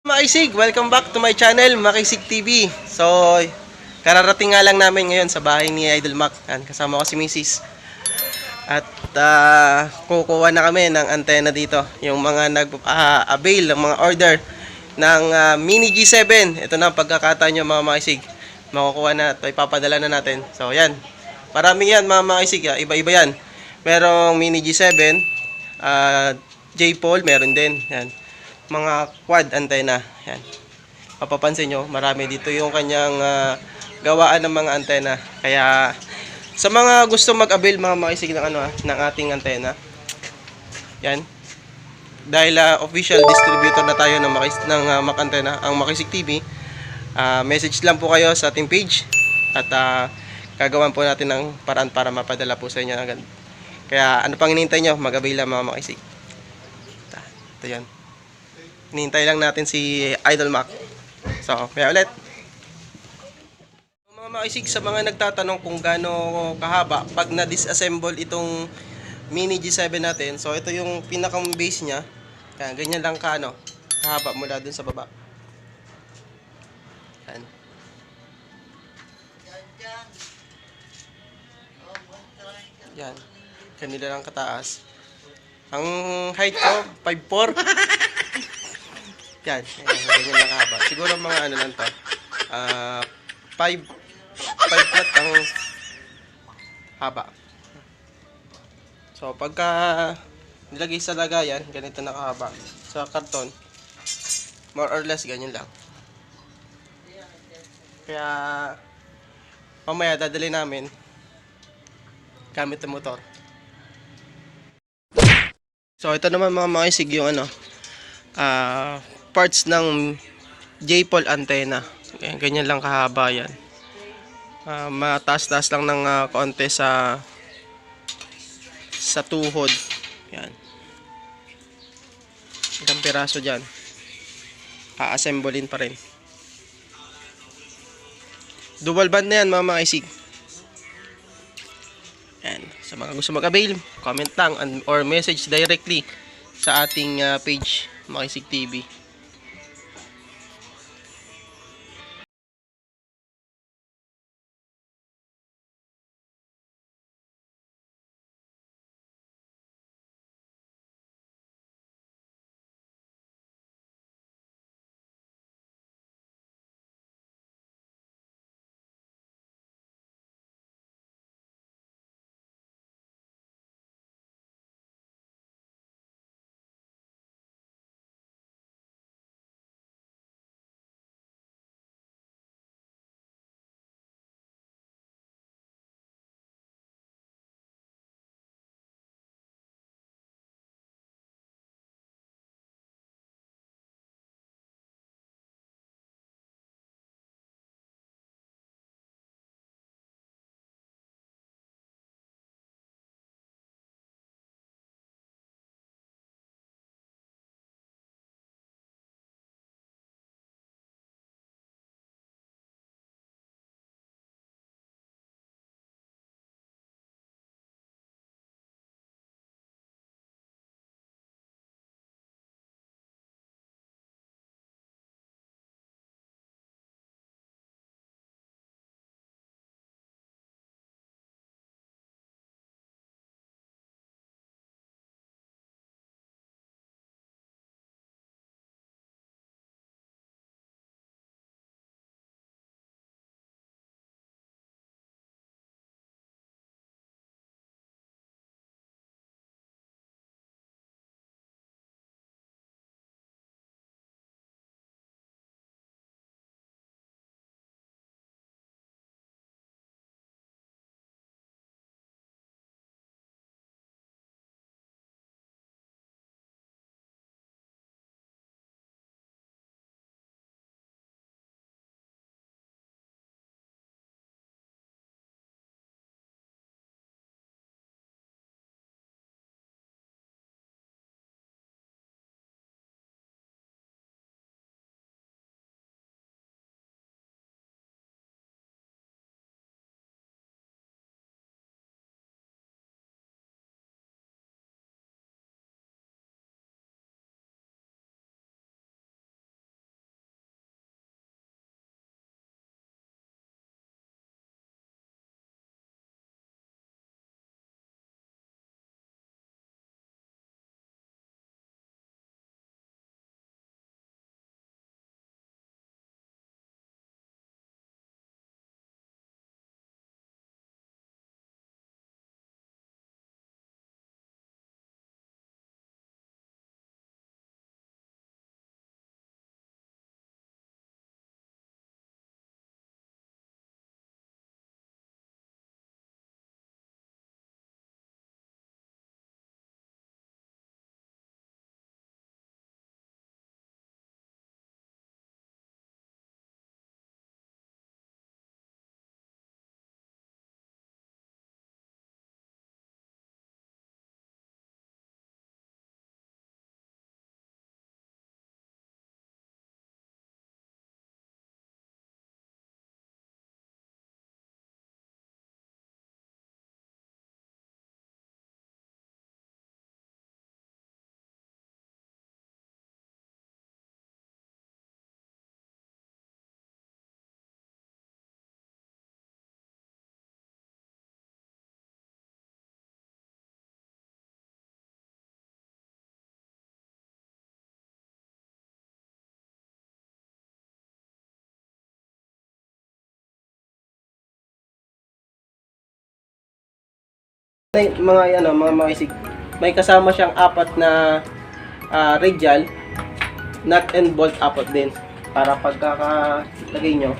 Makisig, welcome back to my channel, Makisig TV. So, kararating nga lang namin ngayon sa bahay ni Idol Mac. Kasama ko si Mrs. At kukuha na kami ng antena dito. Yung mga nag-avail ng mga order ng Mini G7. Ito na ang pagkakataon nyo mga Makisig. Makukuha na at ipapadala na natin. So, yan. Maraming yan mga Makisig. Iba-iba yan. Merong Mini G7. J-Pole, meron din. Yan. Mga quad antena. Yan. Mapapansin nyo, marami dito yung kanyang gawaan ng mga antena. Kaya sa mga gusto mag-avail mga Makisig ng ng ating antena. Yan. Dahil official distributor na tayo ng Mac Antena, ang Makisig TV. Message lang po kayo sa ating page at gagawan po natin ng paraan para mapadala po sa inyo agad. Kaya ano pang hinihintay nyo, mag-avail lang mga Makisig. Ito yan. Hinihintay lang natin si Idol Mac. So, kaya ulit. Mga Makisig, sa mga nagtatanong kung gaano kahaba pag na-disassemble itong Mini G7 natin. So, ito yung pinakang base niya. Yan, ganyan lang kahaba mula dun sa baba. Yan. Yan. Ganito lang kataas. Ang height ko, 5'4". Yan, ganyan lang kahaba. Siguro mga lang to. 5 flat ang haba. So, pagka nilagay sa lagayan, ganito na kahaba. Sa karton, more or less ganyan lang. Kaya, mamaya dadali namin gamit ng motor. So, ito naman mga Makisig yung parts ng J-Pole antenna. Ganyan lang kahaba yan. Mataas-taas lang ng konti sa tuhod. Yan. Ilang piraso dyan. A-assemblein pa rin. Dual band na yan mga Makisig. Yan. Sa mga gusto mag-avail, comment lang or message directly sa ating page Makisig TV. Mga isig, may kasama siyang apat na radial nut and bolt apat din para pagkakalagay nyo.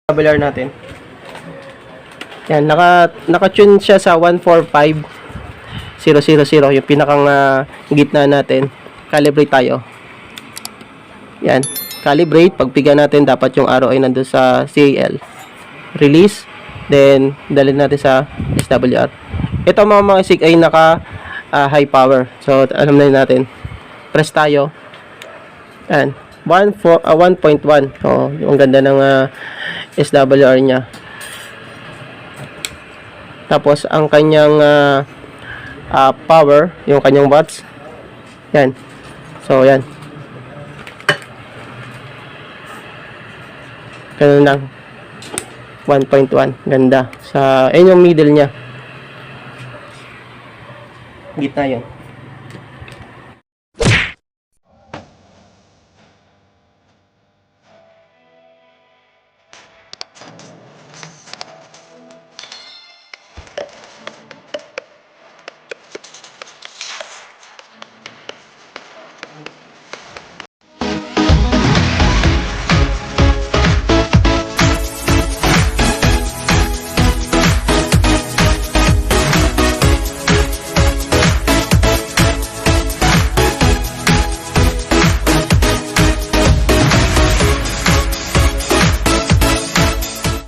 Tabular natin. Yan, naka-tune siya sa 145.000 yung pinakang gitna natin. Calibrate tayo. Yan, calibrate. Pagpiga natin, dapat yung arrow ay nandun sa CAL. Release, then dalhin natin sa SWR. Ito mga sig ay naka high power. So, alam na natin. Press tayo. Yan. 1.1. Oh, yung ganda ng SWR niya. Tapos ang kanyang power, yung kanyang watts. Yan. So, yan. Ganun lang. 1.1. Ganda. Ayun yung middle niya. Gitna yun.